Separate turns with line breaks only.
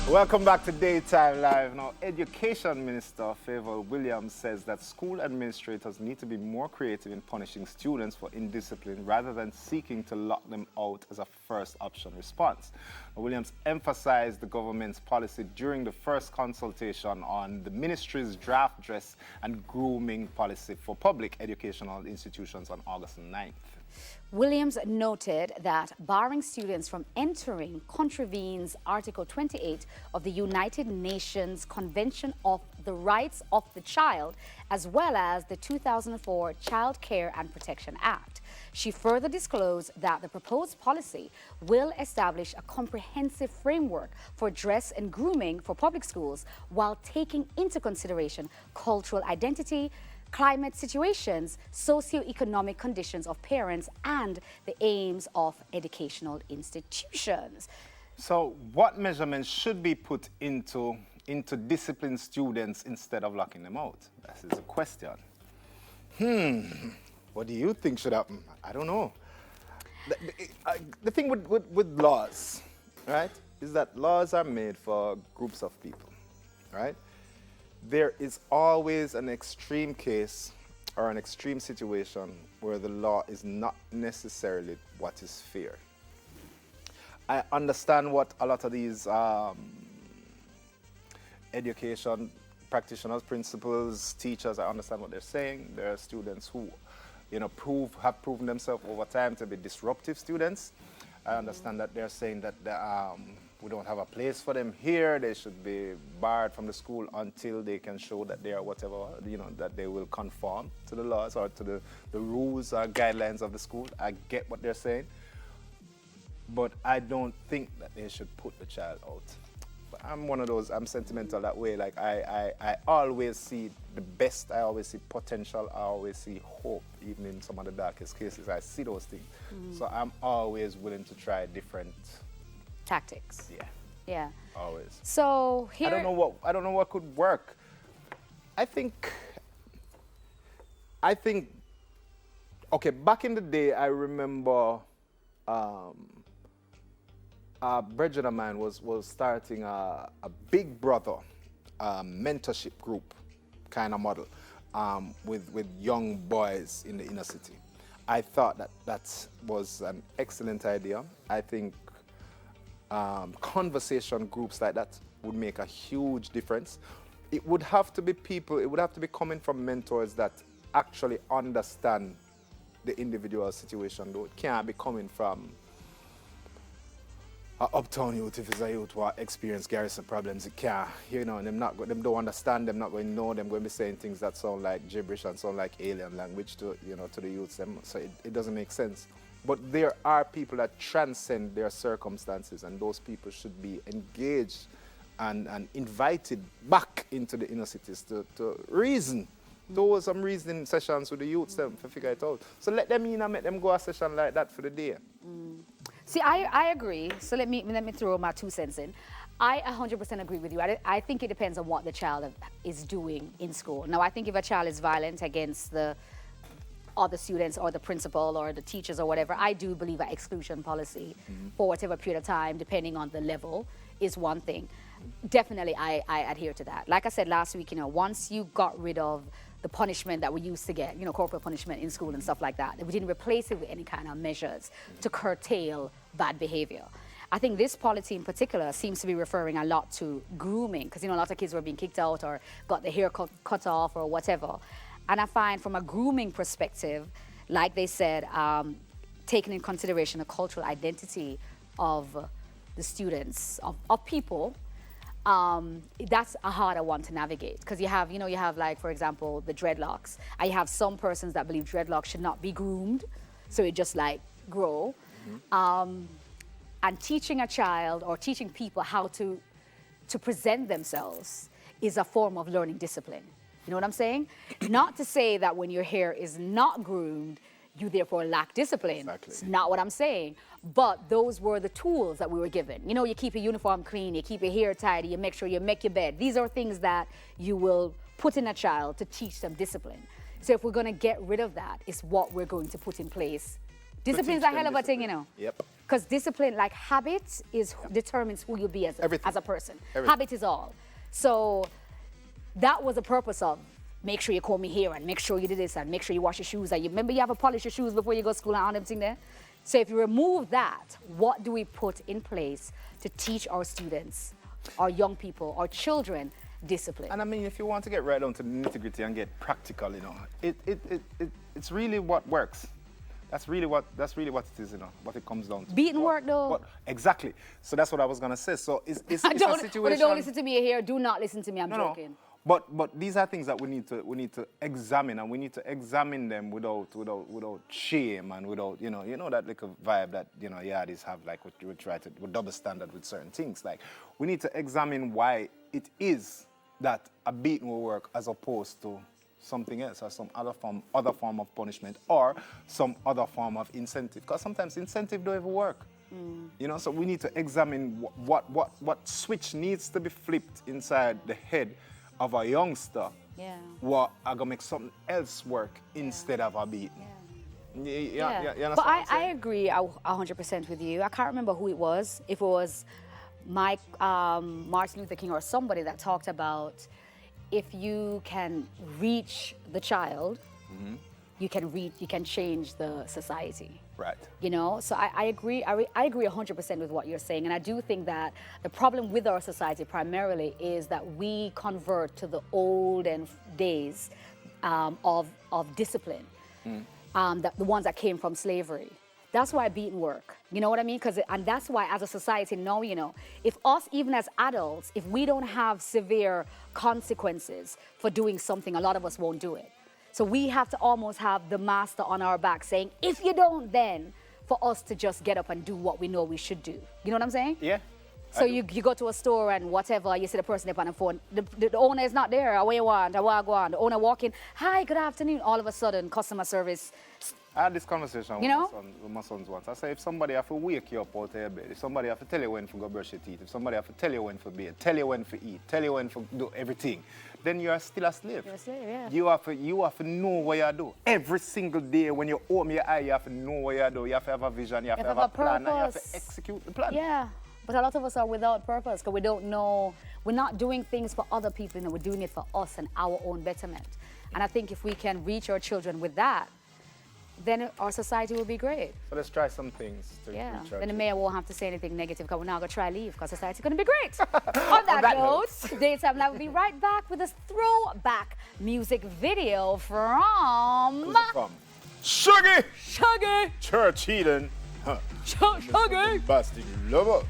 Welcome back to Daytime Live. Now, Education Minister Favour Williams says that school administrators need to be more creative in punishing students for indiscipline rather than seeking to lock them out as a first option response. Williams emphasized the government's policy during the first consultation on the ministry's draft dress and grooming policy for public educational institutions on August 9th.
Williams noted that barring students from entering contravenes Article 28 of the United Nations Convention of the Rights of the Child, as well as the 2004 Child Care and Protection Act. She further disclosed that the proposed policy will establish a comprehensive framework for dress and grooming for public schools while taking into consideration cultural identity, climate situations, socio-economic conditions of parents, and the aims of educational institutions.
So what measurements should be put into discipline students instead of locking them out? That is the question. What do you think should happen? I don't know. The thing with laws, right, is that laws are made for groups of people, right? There is always an extreme case or an extreme situation where the law is not necessarily what is fair. I understand what a lot of these education practitioners, principals, teachers, I understand what they're saying. There are students who, have proven themselves over time to be disruptive students. I understand that they're saying that we don't have a place for them here. They should be barred from the school until they can show that they are whatever, that they will conform to the laws or to the rules or guidelines of the school. I get what they're saying. But I don't think that they should put the child out. But I'm one of those, I'm sentimental that way. Like I always see the best, I always see potential, I always see hope, even in some of the darkest cases. I see those things. So I'm always willing to try different
tactics.
Yeah, always.
So here,
I don't know what could work. I think, okay, back in the day, I remember a brethren of mine was starting a big brother mentorship group kind of model with young boys in the inner city. I thought that was an excellent idea. I think conversation groups like that would make a huge difference. It would have to be people, it would have to be coming from mentors that actually understand the individual situation, though. It can't be coming from uptown youth. If it's a youth who experience garrison problems, it can't, them don't understand, them not going to know, them going to be saying things that sound like gibberish and sound like alien language to the youths, so it doesn't make sense. But there are people that transcend their circumstances, and those people should be engaged and invited back into the inner cities to reason. Those some reasoning sessions with the youths them to figure it out. So let them in and make them go a session like that for the day.
See, I agree. So let me throw my 2 cents in. I 100% agree with you. I think it depends on what the child is doing in school. Now, I think if a child is violent against the other students or the principal or the teachers or whatever, I do believe an exclusion policy for whatever period of time, depending on the level, is one thing. Definitely, I adhere to that. Like I said last week, once you got rid of the punishment that we used to get, corporal punishment in school and stuff like that, we didn't replace it with any kind of measures to curtail bad behavior. I think this policy in particular seems to be referring a lot to grooming, because a lot of kids were being kicked out or got their hair cut off or whatever. And I find from a grooming perspective, like they said, taking in consideration the cultural identity of the students, of people, that's a harder one to navigate. Because you have like, for example, the dreadlocks. I have some persons that believe dreadlocks should not be groomed, so it just like grow. And teaching a child or teaching people how to present themselves is a form of learning discipline. You know what I'm saying? Not to say that when your hair is not groomed, you therefore lack discipline.
Exactly.
It's not what I'm saying. But those were the tools that we were given. You keep your uniform clean, you keep your hair tidy, you make sure you make your bed. These are things that you will put in a child to teach them discipline. So if we're going to get rid of that, it's what we're going to put in place Discipline is a hell of a thing, you know.
Yep.
Because discipline, like habits, determines who you'll be as
Everything.
as a person.
Everything.
Habit is all. So that was the purpose of make sure you comb your hair and make sure you do this and make sure you wash your shoes. And you remember you have to polish your shoes before you go to school and all them thing there. So if you remove that, what do we put in place to teach our students, our young people, our children discipline?
And I mean, if you want to get right down to the nitty-gritty and get practical, you know, it's really what works. That's really what it is, you know, what it comes down to.
Beating work, though.
Exactly. So that's what I was gonna say. So it's a situation.
When you don't listen to me here, do not listen to me. I'm
No.
joking.
But these are things that we need to examine, and we need to examine them without shame and without you know that little vibe that yardies have, like we try to with double standard with certain things. Like we need to examine why it is that a beating will work as opposed to something else or some other form of punishment or some other form of incentive. Because sometimes incentive don't even work. You know, so we need to examine what switch needs to be flipped inside the head of a youngster.
Yeah.
What are gonna make something else work instead of a beating. Yeah. You understand
But
what I'm
I
saying?
agree 100% with you. I can't remember who it was. If it was Martin Luther King or somebody that talked about if you can reach the child, you can change the society.
Right.
You know, so I agree. I agree 100% with what you're saying, and I do think that the problem with our society primarily is that we convert to the olden days of discipline, the ones that came from slavery. That's why beating work. You know what I mean? And that's why, as a society now, you know, if us, even as adults, if we don't have severe consequences for doing something, a lot of us won't do it. So we have to almost have the master on our back saying, if you don't, then for us to just get up and do what we know we should do. You know what I'm saying?
Yeah.
So you go to a store and whatever, you see the person up on the phone, the owner is not there, what you want, what I want. The owner walk in, hi, good afternoon. All of a sudden, customer service.
I had this conversation
You know?
with my sons once. I say, if somebody have to wake you up out of your bed, if somebody have to tell you when to go brush your teeth, if somebody have to tell you when to bathe, tell you when to eat, tell you when to do everything, then you are still a slave.
You're a slave, yeah.
You have to know what you do. Every single day when you open your eye, you have to know what you do. You have to have a vision, you have to have a plan, and you have to
purpose.
execute the plan.
Yeah, but a lot of us are without purpose because we don't know, we're not doing things for other people, you know, we're doing it for us and our own betterment. And I think if we can reach our children with that, then our society will be great.
So let's try some things to reach our
Then the
children.
mayor won't have to say anything negative because we're not going to try leave because society's going to be great. On that note, Daytime Live will be right back with a throwback music video from
Shuggy!
Shuggy.
Church Eden.
Shuggy.
Bastard lover.